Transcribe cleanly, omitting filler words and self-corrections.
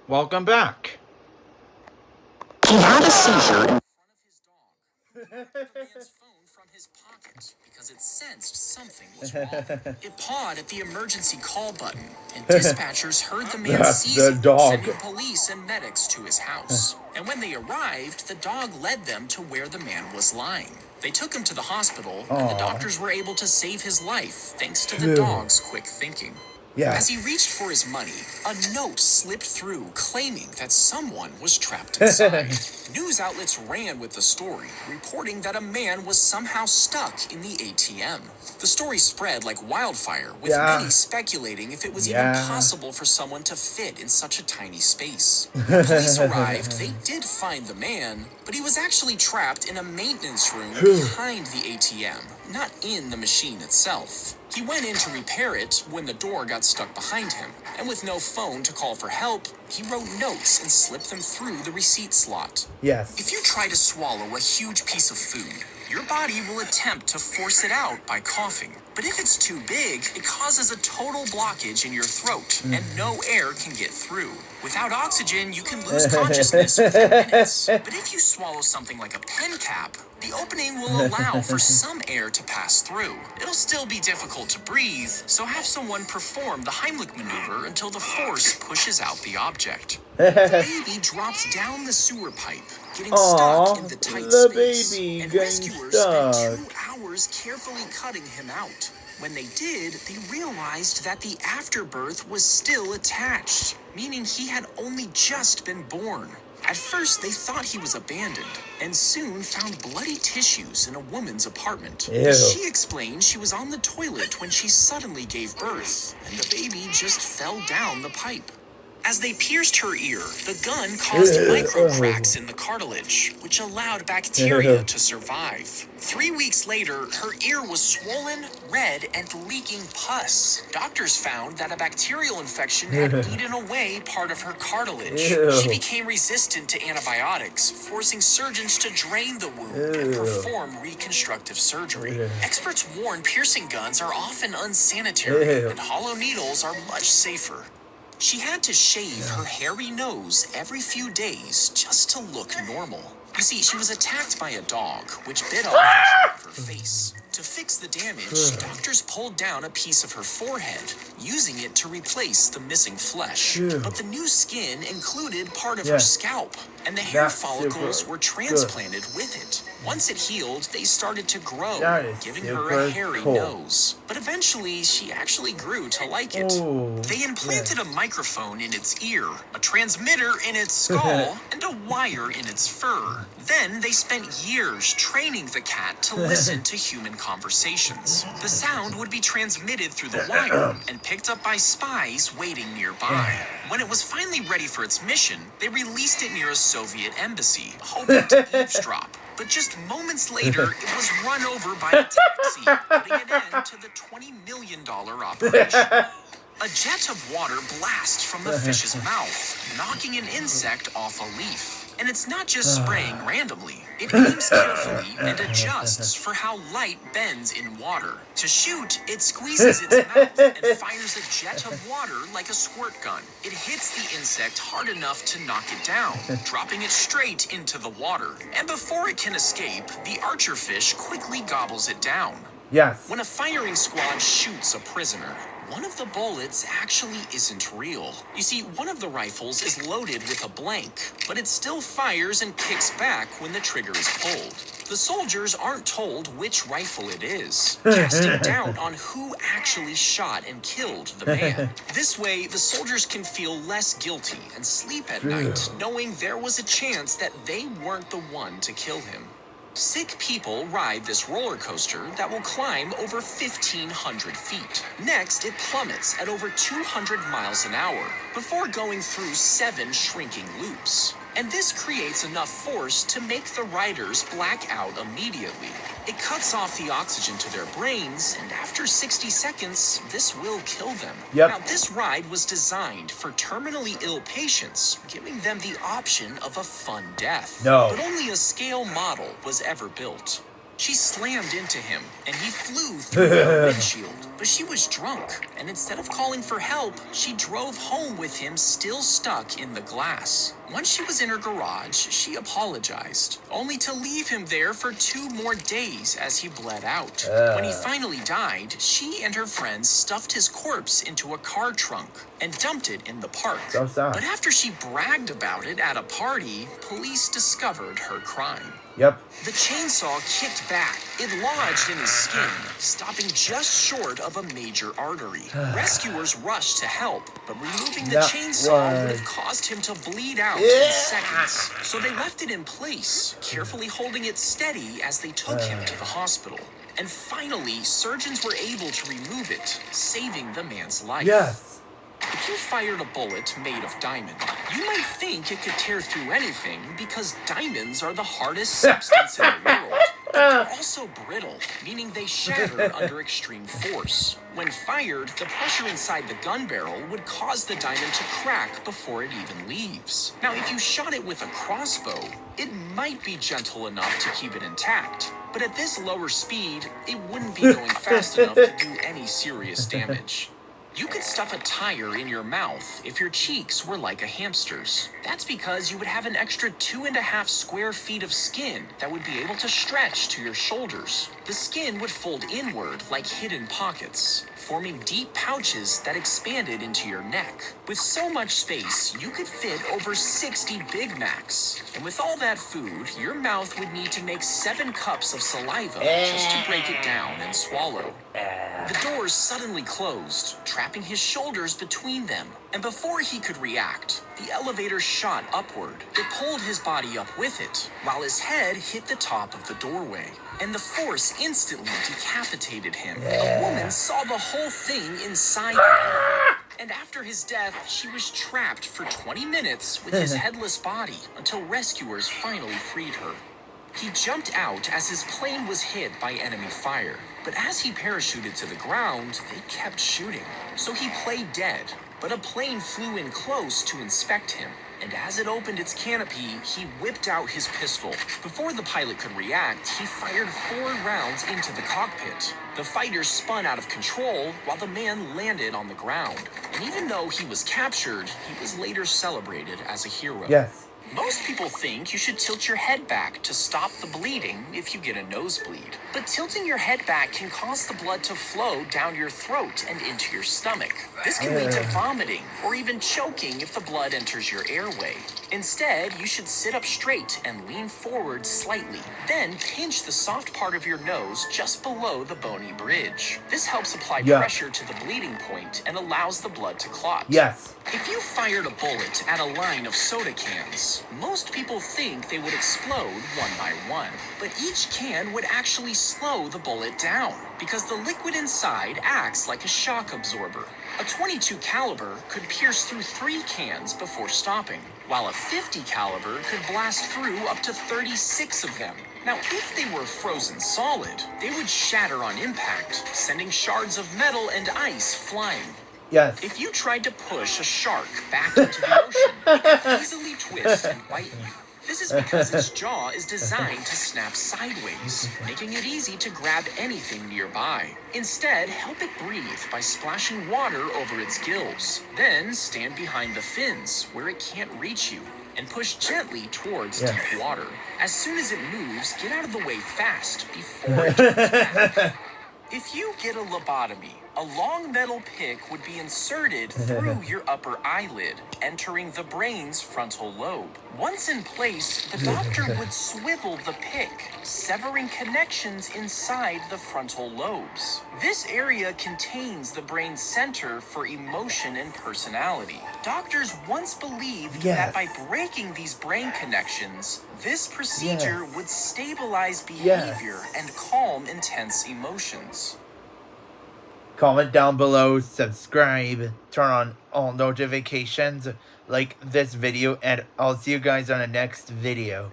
Welcome back. He had a seizure in front of his dog, who removed the man's phone from his pocket because it sensed something was wrong. It pawed at the emergency call button, and dispatchers heard the man That's the seizing, dog. sending police and medics to his house. And when they arrived, the dog led them to where the man was lying. They took him to the hospital, and the doctors were able to save his life thanks to the dog's quick thinking. Yeah. As he reached for his money, a note slipped through claiming that someone was trapped inside. News outlets ran with the story, reporting that a man was somehow stuck in the ATM. The story spread like wildfire, with many speculating if it was even possible for someone to fit in such a tiny space. When police arrived, they did find the man, but he was actually trapped in a maintenance room behind the ATM, not in the machine itself. He went in to repair it when the door got stuck behind him, and with no phone to call for help, he wrote notes and slipped them through the receipt slot. Yes. If you try to swallow a huge piece of food, your body will attempt to force it out by coughing. But if it's too big, it causes a total blockage in your throat, and no air can get through. Without oxygen, you can lose consciousness within minutes. But if you swallow something like a pen cap, the opening will allow for some air to pass through. It'll still be difficult to breathe, so have someone perform the Heimlich maneuver until the force pushes out the object. The baby drops down the sewer pipe, getting stuck in the tight space. And rescuers spent 2 hours carefully cutting him out. When they did, they realized that the afterbirth was still attached, meaning he had only just been born. At first, they thought he was abandoned, and soon found bloody tissues in a woman's apartment. Ew. She explained she was on the toilet when she suddenly gave birth, and the baby just fell down the pipe. As they pierced her ear, the gun caused micro cracks in the cartilage, which allowed bacteria to survive. 3 weeks later, her ear was swollen, red, and leaking pus. Doctors found that a bacterial infection had eaten away part of her cartilage. She became resistant to antibiotics, forcing surgeons to drain the wound and perform reconstructive surgery. Experts warn piercing guns are often unsanitary, and hollow needles are much safer. She had to shave her hairy nose every few days just to look normal. You see, she was attacked by a dog, which bit off half of her face. To fix the damage, doctors pulled down a piece of her forehead, using it to replace the missing flesh. But the new skin included part of her scalp, and the hair follicles were transplanted with it. Once it healed, they started to grow, giving her a hairy nose. But eventually, she actually grew to like it. They implanted a microphone in its ear, a transmitter in its skull, and a wire in its fur. Then they spent years training the cat to listen to human conversations. The sound would be transmitted through the wire and picked up by spies waiting nearby. When it was finally ready for its mission, they released it near a Soviet embassy, hoping to eavesdrop. But just moments later, it was run over by a taxi, putting an end to the $20 million operation. A jet of water blasts from the fish's mouth, knocking an insect off a leaf. And it's not just spraying randomly. It aims carefully and adjusts for how light bends in water. To shoot, it squeezes its mouth and fires a jet of water like a squirt gun. It hits the insect hard enough to knock it down, dropping it straight into the water. And before it can escape, the archer fish quickly gobbles it down. Yes. When a firing squad shoots a prisoner, one of the bullets actually isn't real. You see, one of the rifles is loaded with a blank, but it still fires and kicks back when the trigger is pulled. The soldiers aren't told which rifle it is, casting doubt on who actually shot and killed the man. This way, the soldiers can feel less guilty and sleep at night, knowing there was a chance that they weren't the one to kill him. Sick people ride this roller coaster that will climb over 1,500 feet. Next, it plummets at over 200 miles an hour before going through 7 shrinking loops. And this creates enough force to make the riders black out immediately. It cuts off the oxygen to their brains, and after 60 seconds, this will kill them. Now, this ride was designed for terminally ill patients, giving them the option of a fun death. But only a scale model was ever built. She slammed into him, and he flew through her windshield. But she was drunk, and instead of calling for help, she drove home with him still stuck in the glass. Once she was in her garage, she apologized, only to leave him there for 2 more days as he bled out. When he finally died, she and her friends stuffed his corpse into a car trunk and dumped it in the park. So sad. But after she bragged about it at a party, police discovered her crime. Yep. The chainsaw kicked back. It lodged in his skin, stopping just short of a major artery. Rescuers rushed to help, but removing the chainsaw would have caused him to bleed out in seconds. So they left it in place, carefully holding it steady as they took him to the hospital. And finally, surgeons were able to remove it, saving the man's life. Yes. If you fired a bullet made of diamond, you might think it could tear through anything because diamonds are the hardest substance in the world. But they're also brittle, meaning they shatter under extreme force. When fired, the pressure inside the gun barrel would cause the diamond to crack before it even leaves. Now, if you shot it with a crossbow, it might be gentle enough to keep it intact. But at this lower speed, it wouldn't be going fast enough to do any serious damage. You could stuff a tire in your mouth if your cheeks were like a hamster's. That's because you would have an extra 2.5 square feet of skin that would be able to stretch to your shoulders. The skin would fold inward like hidden pockets, forming deep pouches that expanded into your neck. With so much space, you could fit over 60 Big Macs. And with all that food, your mouth would need to make 7 cups of saliva just to break it down and swallow. The doors suddenly closed, trapping his shoulders between them. And before he could react, the elevator shot upward. It pulled his body up with it, while his head hit the top of the doorway. And the force instantly decapitated him. A woman saw the whole thing inside the elevator. And after his death, she was trapped for 20 minutes with his headless body until rescuers finally freed her. He jumped out as his plane was hit by enemy fire. But as he parachuted to the ground, they kept shooting. So he played dead. But a plane flew in close to inspect him. And as it opened its canopy, he whipped out his pistol. Before the pilot could react, he fired 4 rounds into the cockpit. The fighter spun out of control while the man landed on the ground. And even though he was captured, he was later celebrated as a hero. Yes. Most people think you should tilt your head back to stop the bleeding if you get a nosebleed. But tilting your head back can cause the blood to flow down your throat and into your stomach. This can lead to vomiting or even choking if the blood enters your airway. Instead, you should sit up straight and lean forward slightly. Then pinch the soft part of your nose just below the bony bridge. This helps apply pressure to the bleeding point and allows the blood to clot. Yes. If you fired a bullet at a line of soda cans, most people think they would explode one by one. But each can would actually slow the bullet down because the liquid inside acts like a shock absorber. A .22 caliber could pierce through 3 cans before stopping, while a .50 caliber could blast through up to 36 of them. Now, if they were frozen solid, they would shatter on impact, sending shards of metal and ice flying. Yes. If you tried to push a shark back into the ocean, it could easily twist and bite you. This is because its jaw is designed to snap sideways, making it easy to grab anything nearby. Instead, help it breathe by splashing water over its gills. Then stand behind the fins, where it can't reach you, and push gently towards deep water. As soon as it moves, get out of the way fast before it turns back. If you get a lobotomy, a long metal pick would be inserted through your upper eyelid, entering the brain's frontal lobe. Once in place, the doctor would swivel the pick, severing connections inside the frontal lobes. This area contains the brain's center for emotion and personality. Doctors once believed that by breaking these brain connections, this procedure would stabilize behavior and calm intense emotions. Comment down below, subscribe, turn on all notifications, like this video, and I'll see you guys on the next video.